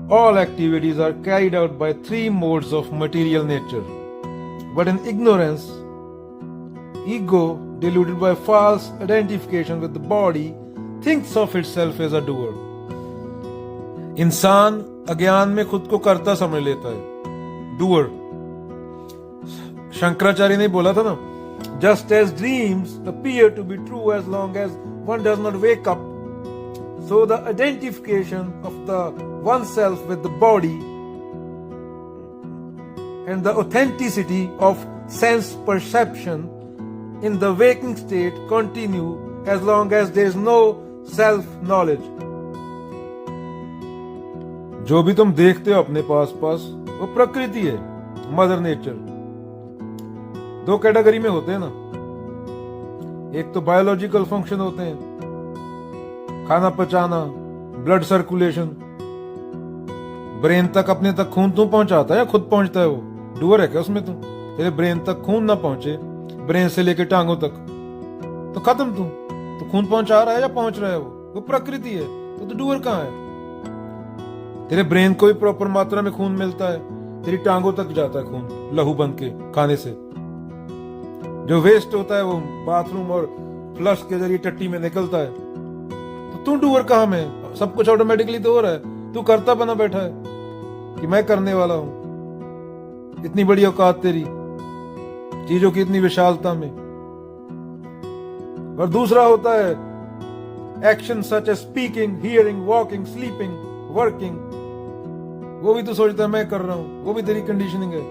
All activities are carried out by three modes of material nature. But in ignorance, ego, deluded by false identification with the body, thinks of itself as a doer. इंसान अज्ञान में खुद को कर्ता समझ लेता है, doer. Shankaracharya ने बोला था ना, just as dreams appear to be true as long as one does not wake up, so the identification of the oneself with the body and the authenticity of sense perception in the waking state continue as long as there is no self knowledge. जो भी तुम देखते हो अपने पास वो प्रकृति है, mother nature. दो कैटेगरी में होते हैं ना, एक तो बायोलॉजिकल फंक्शन होते हैं, खाना पचाना, ब्लड सर्कुलेशन. ब्रेन तक अपने तक खून तू पहुंचाता है या खुद पहुंचता है? वो डूअर है क्या उसमें? तू तेरे ब्रेन तक खून ना पहुंचे, ब्रेन से लेके टांगों तक, तो खत्म. तू तो खून पहुंचा रहा है या पहुंच रहा है? वो प्रकृति है. तो डूअर कहाँ है? तेरे ब्रेन को भी प्रॉपर मात्रा में खून मिलता है, तेरी टांगों तक जाता है खून लहू बन के खाने से. जो वेस्ट होता है वो बाथरूम और फ्लश के जरिए टट्टी में निकलता है. तो तू डूअर कहाँ में? सब कुछ ऑटोमेटिकली तो हो रहा है, तू करता बना बैठा है कि मैं करने वाला हूं. इतनी बड़ी औकात तेरी, चीजों की इतनी विशालता में. और दूसरा होता है action such as speaking, hearing, walking, sleeping, working. वो भी तो सोचता है मैं कर रहा हूं, वो भी तेरी कंडीशनिंग है.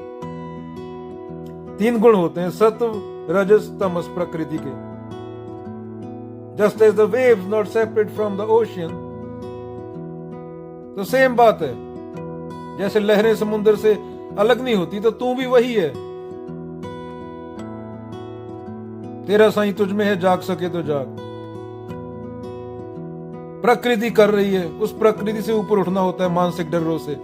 तीन गुण होते हैं, सत्व, रजस, तमस, प्रकृति के. Just as the waves not separate from the ocean, तो सेम बात है. जैसे लहरें समुद्र से अलग नहीं होती, तो तू भी वही है. तेरा साईं तुझ में है, जाग सके तो जाग. प्रकृति कर रही है, उस प्रकृति से ऊपर उठना होता है मानसिक डरों से,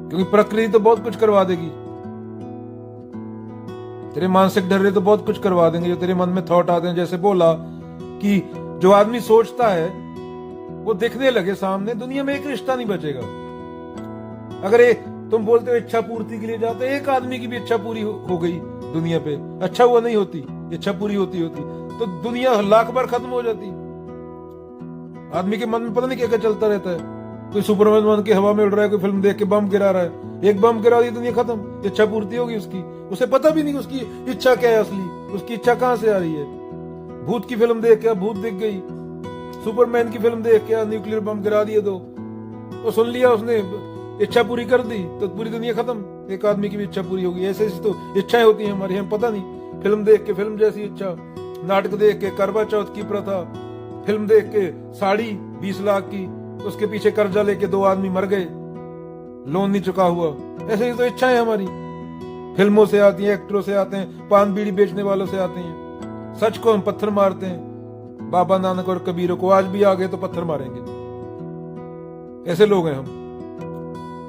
क्योंकि प्रकृति तो बहुत कुछ करवा देगी. तेरे मानसिक डर तो बहुत कुछ करवा देंगे. जो तेरे मन में थॉट आते हैं, जैसे बोला कि जो आदमी सोचता है वो दिखने लगे सामने, दुनिया में एक रिश्ता नहीं बचेगा. अगर तुम बोलते हो इच्छा पूर्ति के लिए जाते, एक आदमी की भी इच्छा पूरी हो गई दुनिया पे, अच्छा हुआ नहीं होती, इच्छा पूरी होती तो दुनिया लाख बार खत्म हो जाती. आदमी के मन में पता नहीं क्या क्या चलता रहता है. कोई सुपरमैन बन के हवा में उड़ रहा है, कोई फिल्म देख के बम गिरा रहा है, एक बम गिरा दी दुनिया खत्म, इच्छा पूर्ति होगी उसकी. उसे पता भी नहीं उसकी इच्छा क्या है असली, उसकी इच्छा कहां से आ रही है. भूत की फिल्म देख के भूत दिख गई, सुपरमैन की फिल्म देख के न्यूक्लियर बम गिरा दिए दो, तो सुन लिया उसने, इच्छा पूरी कर दी, तो पूरी दुनिया खत्म. एक आदमी की भी इच्छा पूरी होगी. ऐसे ऐसी तो इच्छाएं होती हैं हमारी, हम पता नहीं. फिल्म देख के फिल्म जैसी इच्छा, नाटक देख के करवा चौथ की प्रथा, फिल्म देख के साड़ी 20 लाख की, उसके पीछे कर्जा लेके 2 आदमी मर गए, लोन नहीं चुका हुआ. ऐसे ही तो इच्छाएं हमारी फिल्मों से आती हैं, एक्टरों से आते हैं, पान बीड़ी बेचने वालों से आते हैं. सच को हम पत्थर मारते हैं. बाबा नानक और कबीरों को आज भी आ गए तो पत्थर मारेंगे. ऐसे लोग हैं हम.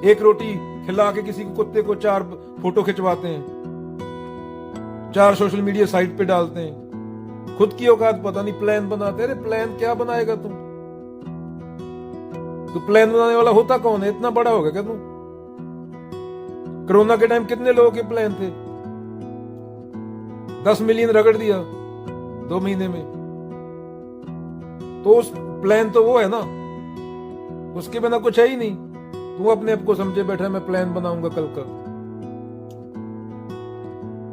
एक रोटी खिला के किसी को, कुत्ते को 4 फोटो खिंचवाते हैं, 4 सोशल मीडिया साइट पे डालते हैं. खुद की औकात पता नहीं, प्लान बनाते. अरे प्लान क्या बनाएगा तुम? तो प्लान बनाने वाला होता कौन है? इतना बड़ा होगा क्या तुम? कोरोना के टाइम कितने लोगों के प्लान थे? 10 मिलियन रगड़ दिया 2 महीने में. तो उस प्लान तो वो है ना, उसके बिना कुछ है ही नहीं. तू अपने आप को समझे बैठा मैं प्लान बनाऊंगा कल का.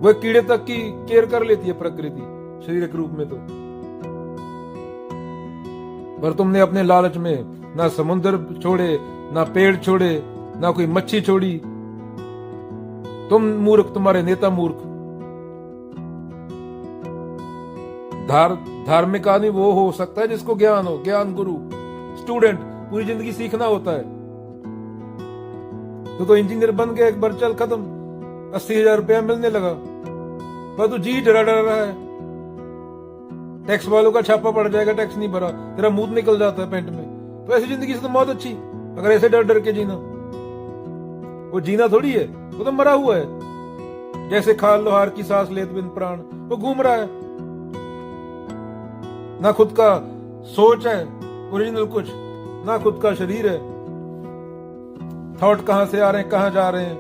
वो कीड़े तक की केयर कर लेती है प्रकृति शारीरिक रूप में. तो पर तुमने अपने लालच में ना समुद्र छोड़े, ना पेड़ छोड़े, ना कोई मच्छी छोड़ी. तुम मूर्ख, तुम्हारे नेता मूर्ख. धार्मिक आदमी वो हो सकता है जिसको ज्ञान हो, ज्ञान गुरु. स्टूडेंट पूरी जिंदगी सीखना होता है. तो इंजीनियर बन गया, एक बार चल खत्म, 80,000 रुपया मिलने लगा, पर तू जी डरा रहा है. टैक्स वालों का छापा पड़ जाएगा, टैक्स नहीं भरा, तेरा मुंह निकल जाता है पैंट में. तो ऐसी जिंदगी से तो बहुत अच्छी, अगर ऐसे डर डर के जीना. वो जीना थोड़ी है, वो तो मरा हुआ है. जैसे खाल लोहार की सांस लेत बिन प्राण, वो घूम रहा है. ना खुद का सोच है ओरिजिनल कुछ, ना खुद का शरीर है। थॉट कहां से आ रहे हैं, कहां जा रहे हैं,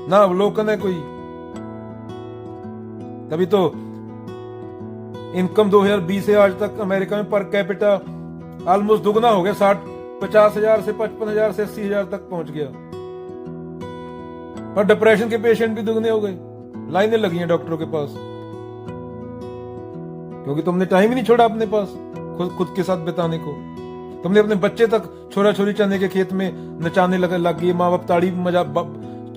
ना अवलोकन है कोई। तभी तो इनकम 2020 से आज तक अमेरिका में पर कैपिटा ऑलमोस्ट दुगना हो गया, 50,000 से 55,000 से 80,000 तक पहुंच गया। पर डिप्रेशन के पेशेंट भी दुगने हो गए, लाइनें लगी हैं डॉक्टरों के पास, क्योंकि तुमने टाइम ही नहीं छोड़ा अपने पास खुद के साथ बिताने को। तुमने अपने बच्चे तक छोरा छोरी चने के खेत में नचाने लग गई। माँ बाप ताड़ी मजा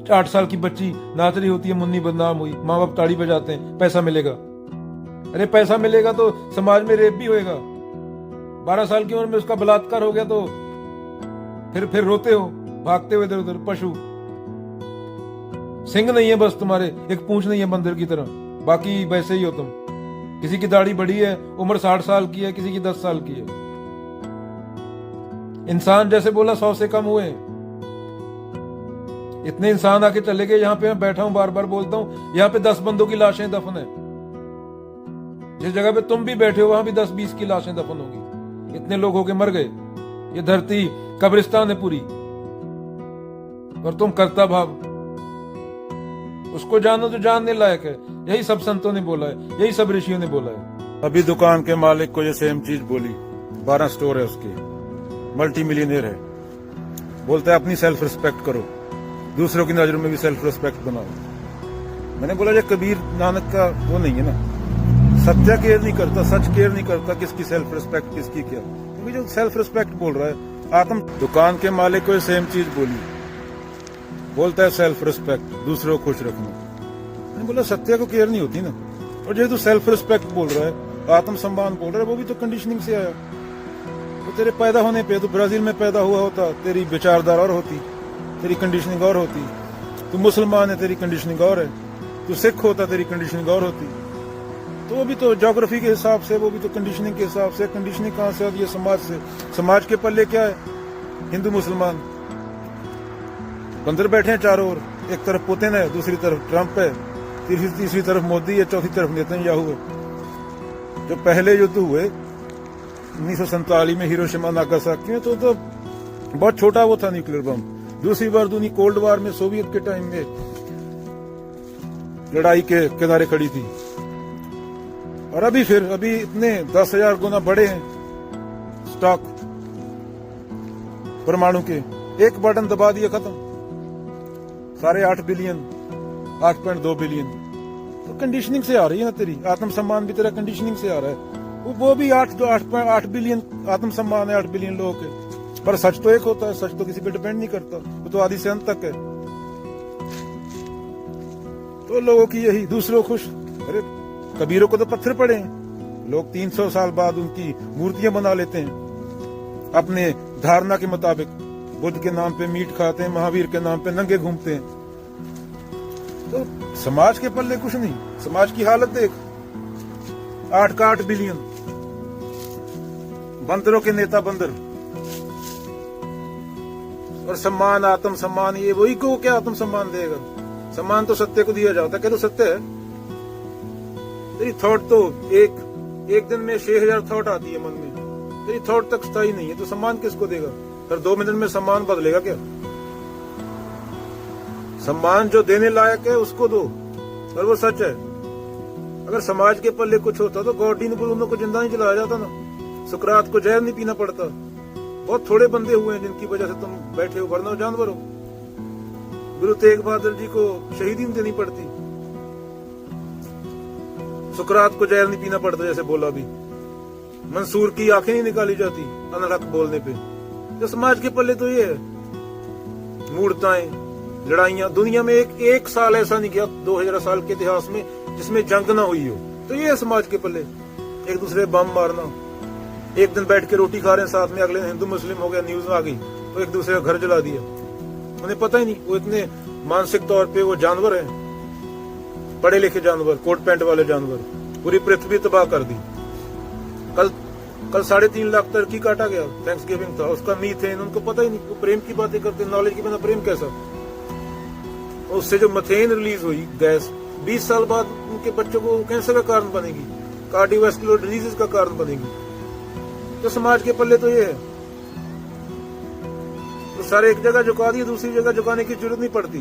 8 साल की बच्ची नाच रही होती है, मुन्नी बदनाम हुई, माँ बाप ताड़ी बजाते हैं, पैसा मिलेगा। अरे पैसा मिलेगा तो समाज में रेप भी होएगा। 12 साल की उम्र में उसका बलात्कार हो गया तो फिर रोते हो, भागते हुए इधर उधर। पशु सिंह नहीं है बस तुम्हारे, एक पूंछ नहीं है बंदर की तरह, बाकी वैसे ही हो तुम। किसी की दाढ़ी बड़ी है, उम्र 60 साल की है, किसी की 10 साल की है। इंसान जैसे बोला 100 से कम हुए। इतने इंसान आके चले गए। यहाँ पे मैं बैठा हूं, बार बार बोलता हूं, यहाँ पे 10 बंदों की लाशें दफन है। जिस जगह पे तुम भी बैठे हो वहां भी 10-20 की लाशें दफन होगी। इतने लोग होके मर गए। ये धरती कब्रिस्तान है पूरी, और तुम करता भाव। उसको जानो जो जानने लायक है। यही सब संतों ने बोला है, यही सब ऋषियों ने बोला है। अभी दुकान के मालिक को ये सेम चीज बोली। 12 स्टोर है उसके, मल्टी मिलियनेयर है। बोलता है अपनी सेल्फ रिस्पेक्ट करो, दूसरों की नजरों में भी सेल्फ रिस्पेक्ट बनाओ। मैंने बोला ये कबीर नानक का वो नहीं है ना, सत्य केयर नहीं करता, सच केयर नहीं करता, किसकी सेल्फ रिस्पेक्ट किसकी क्या। क्योंकि जो सेल्फ रिस्पेक्ट बोल रहा है आत्म। दुकान के मालिक को ये सेम चीज बोली। बोलता है सेल्फ रिस्पेक्ट, दूसरों को खुश रखना। मैंने बोला सत्य को केयर नहीं होती ना। और जो तू सेल्फ रिस्पेक्ट बोल रहा है, आत्म सम्मान बोल रहा है, वो भी तो कंडीशनिंग से आया। तो तेरे पैदा होने पे, तो ब्राजील में पैदा हुआ होता, तेरी विचारधारा और होती, तेरी कंडीशनिंग और होती। तू मुसलमान है, तेरी कंडीशनिंग और है। तू सिख होता, तेरी कंडीशनिंग और होती। तो वो भी तो ज्योग्राफी के हिसाब से, वो भी तो कंडीशनिंग के हिसाब से। कंडीशनिंग कहां से आती है? समाज से। समाज के पल्ले क्या है? हिंदू मुसलमान बंदर बैठे हैं चारों ओर। एक तरफ पुतिन है, दूसरी तरफ ट्रंप है, तीसरी तरफ मोदी है, चौथी तरफ नेतन्याहू है। जो पहले युद्ध हुए 1947 में हिरोशिमा नागासाकी में, तो बहुत छोटा वो था न्यूक्लियर बम। दूसरी बार दुनिया कोल्ड वार में सोवियत के टाइम में लड़ाई के किनारे खड़ी थी। और अभी इतने 10,000 गुना बड़े हैं स्टॉक परमाणु के। एक बटन दबा दिया, खत्म। सारे 8 बिलियन, 8.2 बिलियन। तो कंडीशनिंग से आ रही है ना तेरी। आत्म सम्मान भी तेरा कंडीशनिंग से आ रहा है। वो भी 8 बिलियन आत्म सम्मान है 8 बिलियन लोगों के। पर सच तो एक होता है, सच तो किसी पे डिपेंड नहीं करता, वो तो आदि से अंत तक है। तो लोगों की यही, दूसरों खुश। अरे कबीरों को तो पत्थर पड़े हैं। लोग 300 साल बाद उनकी मूर्तियां बना लेते हैं अपने धारणा के मुताबिक। बुद्ध के नाम पे मीट खाते हैं, महावीर के नाम पे नंगे घूमते हैं। तो समाज के पल्ले कुछ नहीं। समाज की हालत देख, 8 का 8 बिलियन, बंदरों के नेता बंदर। और सम्मान, आत्म सम्मान, ये वही को क्या आत्म सम्मान देगा? सम्मान तो सत्य को दिया जाता है। क्या तो सत्य है? तेरी थॉट तो एक दिन में 6,000 थॉट आती है मन में। तेरी थॉट तक स्थायी नहीं है, तो सम्मान किसको देगा? फिर 2 मिनट में सम्मान बदलेगा क्या? सम्मान जो देने लायक है उसको दो, और वो सच है। अगर समाज के पल्ले कुछ होता तो गॉर्डीन ब्रूनो को जिंदा नहीं जलाया जाता ना, सुकरात को जहर नहीं पीना पड़ता। बहुत थोड़े बंदे हुए हैं जिनकी वजह से तुम बैठे हो, वरना जानवर हो। गुरु तेग बहादुर जी को शहीदी नहीं देनी पड़ती, सुकरात को जहर नहीं पीना पड़ता जैसे बोला भी। मंसूर की आंखें नहीं निकाली जाती अनहक बोलने पे। तो समाज के पल्ले तो ये है, मूर्ताएं, लड़ाइयां। दुनिया में एक साल ऐसा नहीं गया 2000 साल के इतिहास में जिसमें जंग ना हुई हो। तो ये है समाज के पल्ले, एक दूसरे बम मारना। एक दिन बैठ के रोटी खा रहे हैं साथ में, अगले दिन हिंदू मुस्लिम हो गया, न्यूज आ गई तो एक दूसरे का घर जला दिया। उन्हें पता ही नहीं, वो इतने मानसिक तौर पे वो जानवर हैं, पढ़े लिखे जानवर, कोट पैंट वाले जानवर। पूरी पृथ्वी तबाह कर दी। कल 3.5 लाख टर्की काटा गया, थैंक्सगिविंग था, उसका मीथेन उनको पता ही नहीं। वो प्रेम की बातें करते, नॉलेज के बिना प्रेम कैसा? उससे जो मथेन रिलीज हुई गैस, 20 साल बाद उनके बच्चों को कैंसर का कारण बनेगी, कार्डियोवैस्कुलर डिजीजेस का कारण बनेगी। तो समाज के पल्ले तो ये है। तो सारे एक जगह झुका दिए, दूसरी जगह झुकाने की जरूरत नहीं पड़ती।